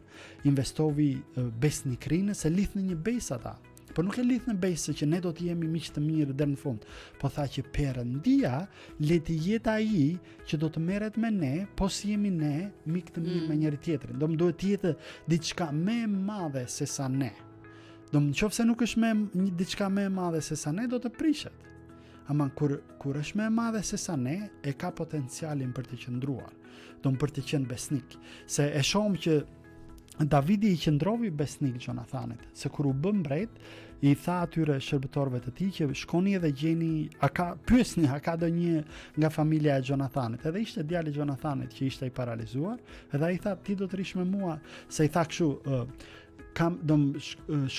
investovi besnikrinë, se lidhnë një besë ata. Po nuk e lidh në besë që ne do të jemi miq të mirë deri në fund. Po tha që Perëndia le të jetë ai që do të merret me ne, po si jemi ne miq të mirë me njëri tjetrin. Do më duhet të jetë diçka më e madhe se sa ne. Do më nëse nuk është diçka më e madhe se sa ne, do të prishet. Ama kur është më e madhe se sa ne, e ka potencialin për të qëndruar. Do më për të qenë besnik. Se e shohim që Davidi i qëndrovi besnik Jonathanit, se kur u bë mbret, i tha atyre shërbëtorëve të tij që shkoni edhe gjeni, pyesni a ka ndonjë nga familja e Jonathanit. Edhe ishte djali i Jonathanit që ishte i paralizuar, edhe ai tha ti do të rish me mua, se i tha kështu,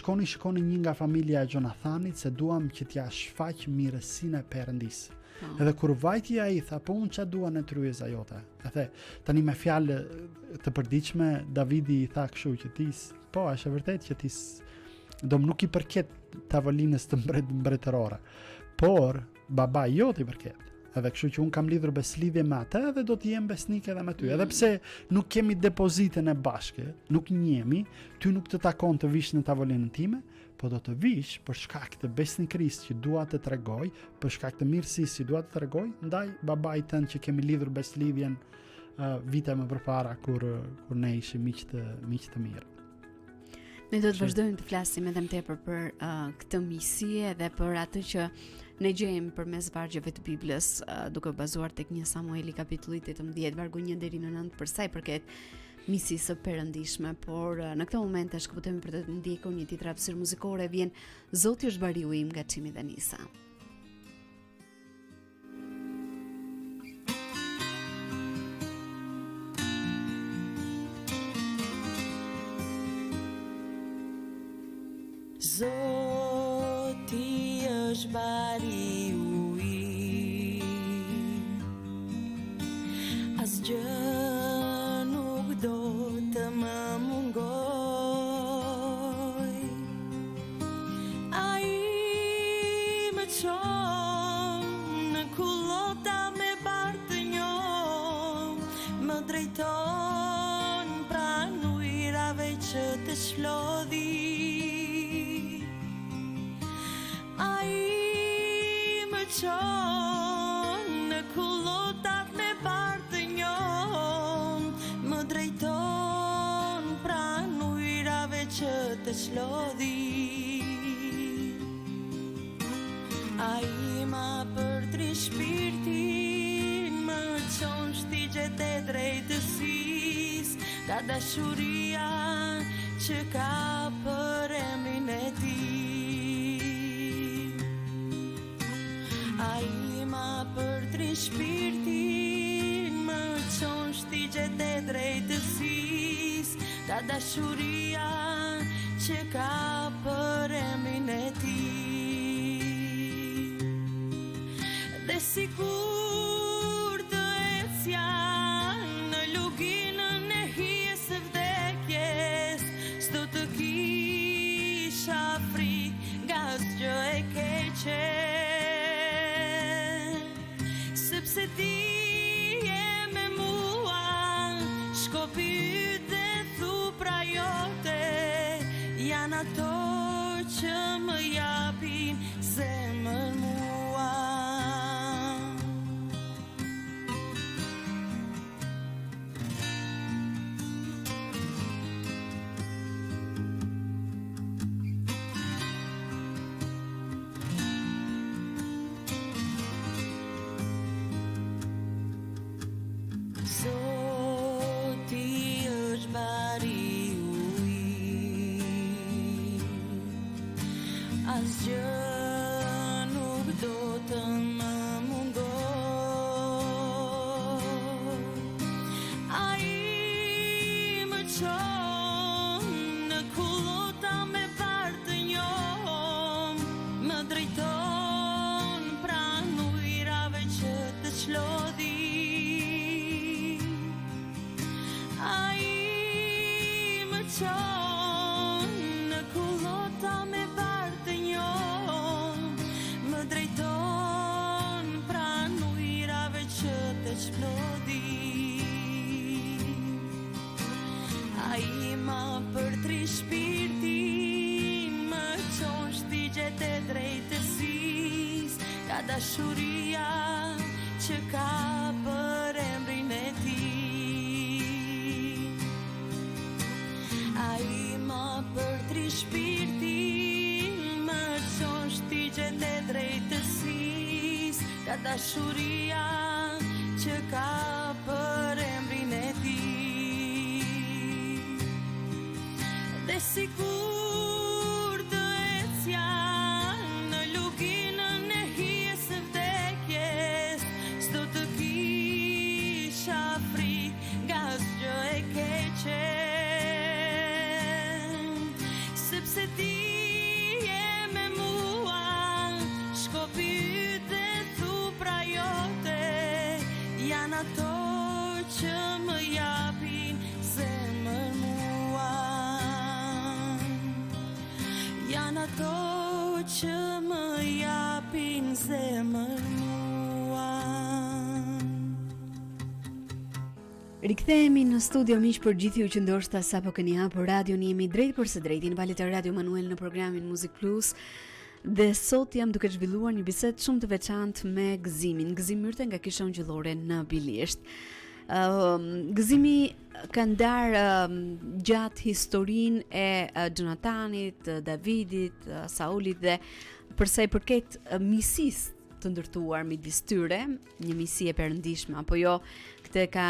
shkoni një nga familja e Jonathanit, se duam që t'ja shfaq mirësinë e Perëndisë. Edhe kur vajti ai tha, po unë ç'a dua në tryeza jote. Edhe tani me fjalë të përditshme Davidi i tha kështu që ti, po është e vërtetë që ti nuk i përket tavolinës të mbretërore, por baba jot i përket. Edhe kështu që unë kam lidhur beslidhje me atë dhe do të jem besnik edhe me ty. Edhe pse nuk kemi depozitën e bashkë, nuk njemi, ty nuk të takon të vish në tavolinën time, po do të vish për shkak të besnikërisë që dua të tregoj, për shkak të mirësisë që dua të tregoj ndaj babait tënd që kemi lidhur beslidhjen vite më përpara kur ne ishim miq të mirë. Ne do të vazhdojmë të flasim edhe më tepër për këtë miqësi dhe për atë që ne gjejmë përmes vargjeve të Biblës, duke bazuar tek 1 Samueli kapitulli 18 vargu 1 deri në 9 për sa i përket miqësisë së perëndishme, por në këtë moment e shkëputemi për të ndjekur një tjetër hapësirë muzikore. Vjen Zoti është bariu im nga Çimi dhe Nisa. Zoti është bariu im, asgjë nuk do të më mungoj. Ai më çon në kullota me barë të njohur, më drejton pranë ujrave që të shplodhi. Në kullotat me barë të njohur, më drejton pranë ujrave që të shlodhi. Ai ma përtri shpirtin, më çon shtigjet e drejtësisë, ka dashuria që ka për emrin e tij. Ai ma përtri shpirtin, më çon shtigjet e drejtësisë, ka dashuria që ka për emrin e tij. sigur të ecja në luginën e hijes së vdekjes, s'do të kisha frikë nga asgjë e keqe, sepse ti je me mua, shkopi yt dhe thupra jote janë ato që më japin zemër mua. Zoti është bariu im, asgjë nuk do të më mungoj. Ai më çon në kullota me barë të njom, më drejton pranë ujrave që të çlodhi. Ai më çon në kullota me barë të njom, më drejton pranë ujrave që të çplodhi. Ai ma përtri shpirtin, më çon shtigjet e drejtësisë, ka dashuria që ka për emrin e tij. Ai ma përtri shpirtin, më çon shtigjet e drejtësisë, ka dashuria që ka për emrin e tij. Dhe sikur të ecja në luginën e hijes së vdekjes, s'do të kisha frikë nga asgjë e keqe, sepse ti je me mua, shkopi yt dhe thupra jote janë ato që më japin zemër mua, janë ato që më japin zemër mua. Rikthehemi në studio miq për gjithë ju që ndoshta sapo keni hapur radion, jemi drejt për së drejti në valët e Radio Manuel në programin Muzik Plus. Dhe sot jam duke zhvilluar një bisedë shumë të veçantë me Gëzimin. Gëzim Myrte nga Kishon Gjillore në Bilisht. Gëzimi ka ndarë gjatë historinë e Gjonatanit, Davidit, Saulit dhe përsa i përket miqësisë të ndërtuar midis tyre, një miqësi e perëndishme apo jo. Këtë ka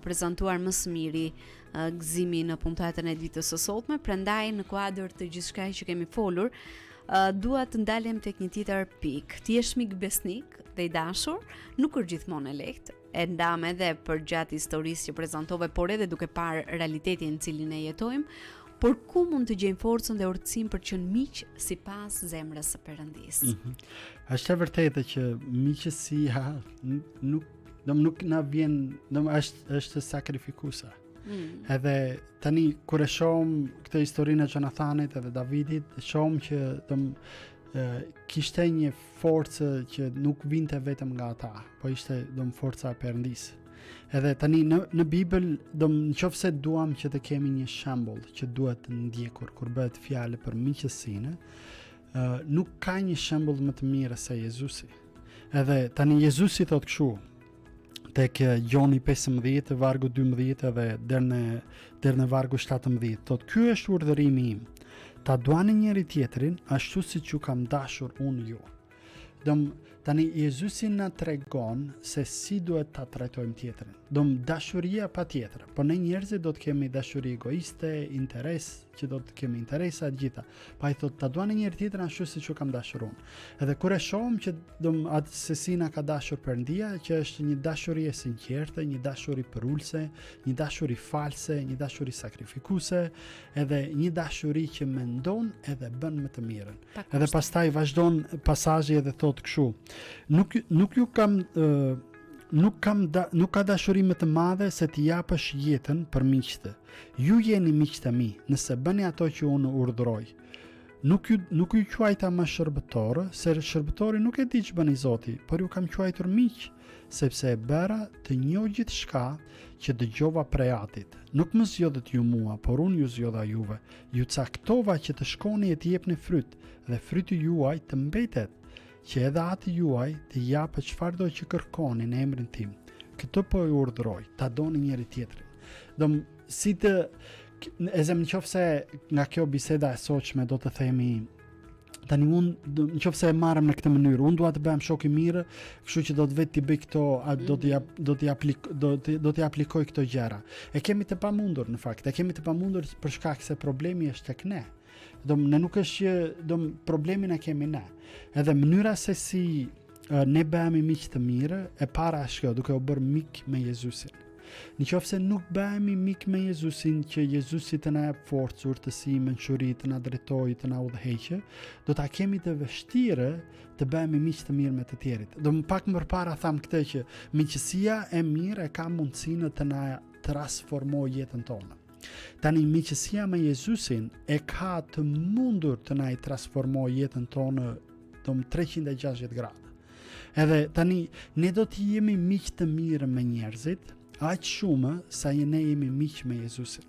prezantuar më së miri Gëzimi në puntatën e ditës së sotme, prandaj në kuadër të gjithçka që kemi folur, dua të ndalem tek një tjetër pikë. Ti je mik besnik dhe i dashur, nuk është gjithmonë e lehtë. E ndam edhe për gjatë historisë që prezantove, por edhe duke parë realitetin në cilin e jetojmë, por ku mund të gjejmë forcën dhe urtësinë për të qenë miq sipas zemrës së Perëndisë? Është e vërtetë që miqësia nuk na vjen, është sakrifikuese. Edhe tani kur e shohim këtë historinë e Gjonathanit edhe Davidit, shohim që kishte një forcë që nuk vinte vetëm nga ata, po ishte forca e Perëndisë. Edhe tani në Bibël, nëse duam që të kemi një shembull që duhet ndjekur kur bëhet fjalë për miqësinë, nuk ka një shembull më të mirë se Jezusi. Edhe tani Jezusi thotë kështu tek Gjoni 15 vargu 12 edhe deri në vargu 17, thotë ky është urdhërimi im, ta duani njëri tjetrin ashtu siç ju kam dashur unë ju. Tani Jezusi na tregon se si duhet ta trajtojmë tjetrin. Dashuria pa tjetër, po ne njerëzit do të kemi dashuri egoiste, interes, që do të kemi interesa të gjitha. Pa i thot ta duani njëri tjetrin ashtu siç ju kam dashur unë. Edhe kur e shohim që atë se si na ka dashur Perëndia, që është një dashuri e sinqertë, një dashuri përulse, një dashuri false, një dashuri sakrifikuese, edhe një dashuri që mendon edhe bën më të mirën. Edhe pastaj vazhdon pasazhi edhe thot kështu: Nuk ka dashuri më të madhe se të japësh jetën për miqtë. Ju jeni miqtë mi, nëse bëni ato që unë urdhëroj. Nuk ju quajta më shërbëtorë, se shërbëtori nuk e di që bëni Zoti, por ju kam quajtur miq, sepse e bëra të njoh gjithçka që dëgjova prej Atit. Nuk më zgjodhët ju mua, por unë ju zgjodha juve. Ju caktova që të shkoni e të jepni fryt, dhe fryti juaj të mbetet, që edhe Ati juaj të japë çfarëdo që kërkoni në emrin tim. Këtë po ju urdhëroj, ta doni njëri tjetrin. E zem në qofë se nga kjo biseda e sotshme do të themi, tani unë në qofë se e marrëm në këtë mënyrë, unë dua të bëhem shok i mirë, kështu që do të vetë t'i bëj këto, do t'i aplikoj këto gjëra. E kemi të pamundur në fakt, për shkak se problemi është tek ne. Ne nuk është që problemin e kemi ne. Edhe mënyra se si ne bëhemi miq të mirë, e para është kjo, duke u bërë mik me Jezusin. Në qoftë se nuk bëhemi mik me Jezusin, që Jezusi të na jap forcë, urtësi, mençuri, të na drejtojë, të na udhëheqë, do ta kemi të vështirë të bëhemi miq të mirë me të tjerit. Do më pak më përpara tham këtë që miqësia e mirë e ka mundësinë të na transformojë jetën tonë. Tani miqësia me Jezusin e ka të mundur të na i transformojë jetën tonë 360 gradë. Edhe tani ne do të jemi miq të mirë me njerëzit, aq shumë sa ne jemi miq me Jezusin.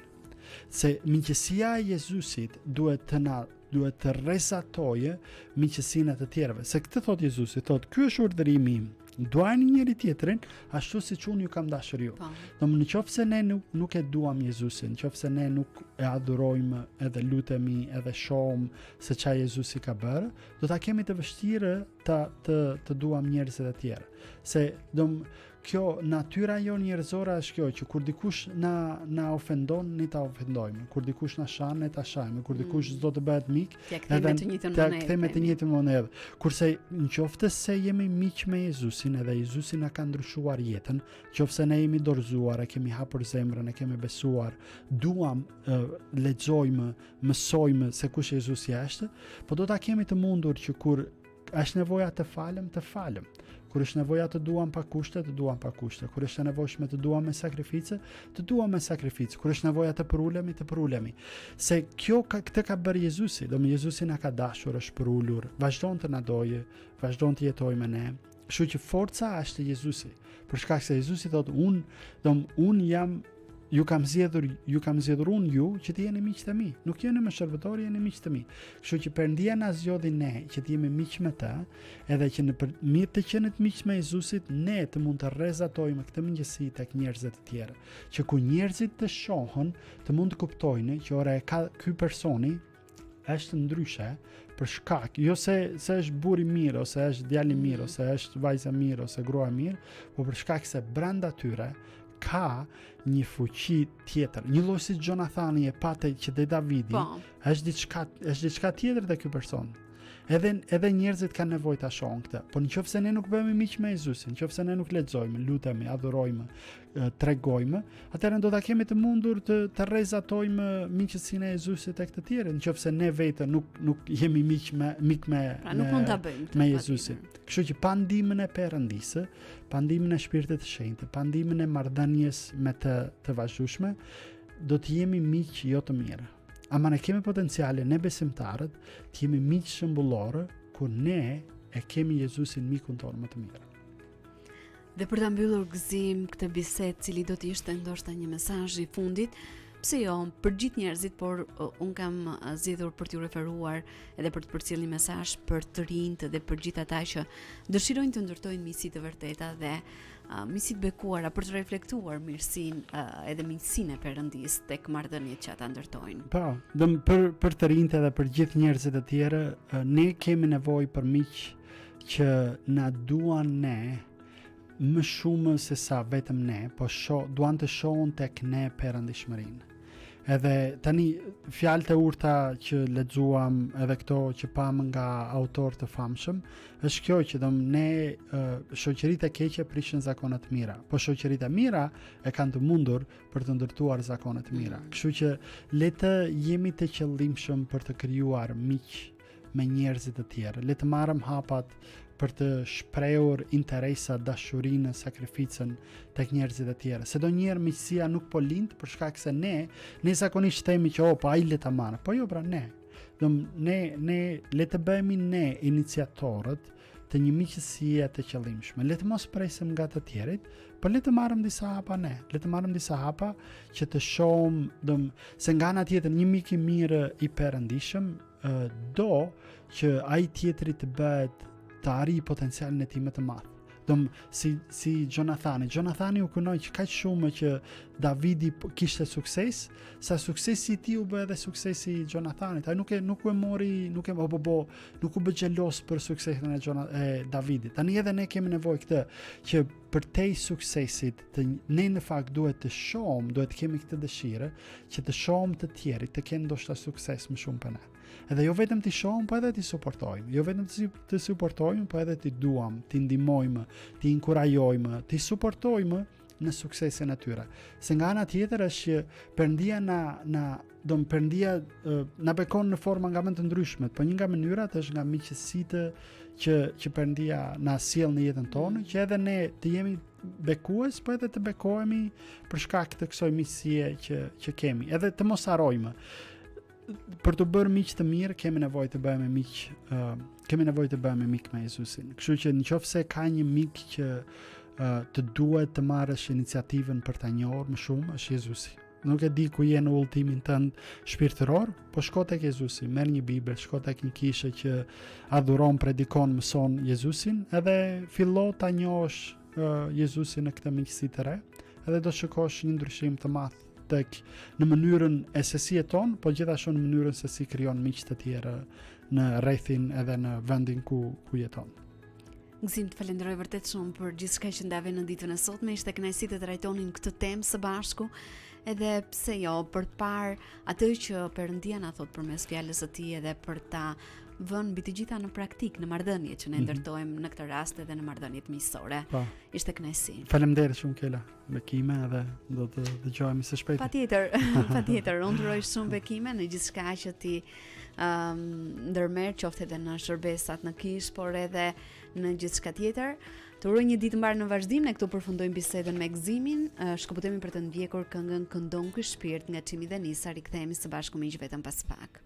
Se miqësia e Jezusit duhet të rrezatojë miqësinë të tjerëve. Se këtë thot Jezusi, thot, ky është urdhërimi im. Duani njëri tjetrin ashtu siç unë ju kam dashur ju. Në qoftë se ne nuk e duam Jezusin, në qoftë se ne nuk e adhurojmë edhe lutemi edhe shohim se çfarë Jezusi ka bërë, do ta kemi të vështirë të duam njerëzit e tjerë. Se kjo natyra jo njerëzore është kjo, që kur dikush na ofendon, ne ta ofendojmë. Kur dikush na shan, ne ta shajmë. Kur dikush s'do të bëhet mik, edhe ta kthejmë të njëjtën monedhë. Kurse nëse se jemi miq me Jezusin, edhe Jezusi na ka ndryshuar jetën, nëse ne jemi dorëzuar, e kemi hapur zemrën, e kemi besuar, duam, lexojmë, mësojmë se kush Jezusi është, po do ta kemi të mundur që kur është nevoja të falem. Kur është nevoja të duam pa kushte, të duam pa kushte. Kur është nevojshme të duam me sakrificë, të duam me sakrificë. Kur është nevoja të përulemi, të përulemi. Se këtë ka bërë Jezusi, Jezusi na ka dashur, është përullur, vazhdon të na dojë, vazhdon të jetojë me ne. Kështu që forca është Jezusi. Për shkak se Jezusi thotë, unë jam, ju kam zgjedhur unë ju që të jeni miq të mi. Nuk jeni më shërbëtorë, jeni miq të mi. Kështu që Perëndia na zgjodhi ne që të jemi miq me të, edhe që në përmjet të qenit miq me Jezusit, ne të mund të rrezatojmë këtë mëngjesi tek njerëzit të tjerë. Që ku njerëzit të shohën, të mund të kuptojnë që ora ky personi është ndryshe, për shkak, jo se është burri mirë, ose është djali mirë, ose është vajza mirë, ose grua mirë, por për shkak se brenda tyre ka një fuqi tjetër. Një lloj si Jonathani e pate që te Davidi, është diçka tjetër te ky person. Edhe njerëzit kanë nevojë ta shohin këtë. Po nëse ne nuk bëhemi miq me Jezusin, nëse ne nuk lexojmë, lutemi, adhurojmë, tregojmë, atëherë do ta kemi të mundur të rrezatojmë miqësinë e Jezusit tek të tjerë, nëse ne vetë nuk jemi miq me Jezusin. Kështu që pa ndihmën e Perëndisë, pa ndihmën e Shpirtit të Shenjtë, pa ndihmën e marrëdhënies me të vazhdueshme, do të jemi miq jo të mirë. Ama ne kemi potenciale, ne besimtarët, të jemi miq shembullorë, kur ne e kemi Jezusin mikun tonë më të mirë. Dhe për ta mbyllur gëzim këtë bisedë, cili do të ishte ndoshta një mesazh i fundit, pse jo, për gjithë njerëzit, por un kam zgjedhur për t'ju referuar edhe për të përcjellë një mesazh për të rinjt dhe për gjithë ata që dëshirojnë të ndërtojnë miqësi të vërteta dhe miqësi të bekuara për të reflektuar mirësinë edhe miqësinë e Perëndisë tek marrëdhëniet që ata ndërtojnë. Po, për të rinjt edhe për gjithë njerëzit e tjerë, ne kemi nevojë për miq që na duan ne më shumë se sa vetëm ne, po duan të shohin tek ne perëndishmërinë. Edhe tani fjalët e urta që lexuam, edhe këto që pam nga autor të famshëm, është kjo që ne shoqëritë e keqe prishin zakone të mira, po shoqëritë e mira e kanë të mundur për të ndërtuar zakone të mira. Kështu që le të jemi të qëllimshëm për të krijuar miq me njerëzit të tjerë. Le të marrëm hapat për të shprehur interesa, dashurinë, sakrificën tek njerëzit e tjerë. Se do njerë miqësia nuk po lind për shkak se ne zakonisht themi që po ai le ta marrë. Po jo pra ne. Ne le të bëhemi ne iniciatorët të një miqësie të qëllimshme. Le të mos presim nga të tjerit, por le të marrim disa hapa ne. Le të marrim disa hapa që të shohim, se nga ana tjetër një mik i mirë i perëndishëm do që ai tjetri të bëhet të arrijë potencialin e tij më të madh. Si Jonathani u kënoi që kaq shumë që Davidi kishte sukses, sa suksesi i tij u bë edhe suksesi i Jonathanit. Ai nuk u bë xhelos për suksesin e Davidit. Tani edhe ne kemi nevojë këtë që për te suksesit ne në fakt duhet të shohim, duhet të kemi këtë dëshirë që të shohim të tjerit të kenë ndoshta sukses më shumë për ne. Edhe jo vetëm t'i shohim, po edhe t'i suportojmë. Jo vetëm të suportojmë, po edhe t'i duam, t'i ndihmojmë, t'i inkurajojmë, t'i suportojmë në suksesin e tyre. Se nga ana tjetër është që Perëndia na bekon në forma nga më të ndryshme, po një nga mënyrat është nga miqësitë që Perëndia na sjell në jetën tonë, që edhe ne të jemi bekues, po edhe të bekohemi për shkak të kësaj miqësie që kemi. Edhe të mos harrojmë. Për të bërë miq të mirë kemi nevojë të bëhemi mik me Jezusin. Kështu që nëse ka një mik që të duhet të marrësh iniciativën për ta njohur më shumë, është Jezusi. Nuk e di ku je në udhëtimin tënd shpirtëror, po shko tek Jezusi, merr një Bibël, shko tek një kishë që adhuron, predikon, mëson Jezusin, edhe fillo ta njohësh Jezusin në këtë miqësi të re, edhe do shikosh një ndryshim të madh në mënyrën e se si jeton, po gjithashtu në mënyrën se si krijon miq të tjerë në rrethin edhe në vendin ku jeton. Gzim, të falenderoj vërtet shumë për gjithçka që ndave në ditën e sotme. Ishte kënaqësi të trajtonin këtë temë së bashku, edhe pse jo, për të parë atë që Perëndia na thot përmes fjalës së tij, edhe për ta vënë mbi të gjitha në praktik, në marrëdhënie që ne ndërtojmë në këtë rast edhe në marrëdhëniet miqësore. Ishte kënaqësi. Faleminderit shumë Kela, Bekime, edhe do të dëgjohemi së shpejti. Patjetër, unë uroj shumë Bekime në gjithçka që ti ndërmerr, qoftë edhe në shërbesat në kish, por edhe në gjithçka tjetër. Të uroj një ditë mbar në vazhdim. Ne këtu përfundojmë bisedën me Gzimin. Shkëputemi për të ndjekur këngën Këndon ky shpirt nga Çimi dhe Nisa. Rikthehemi së bashku miq vetëm pas pak.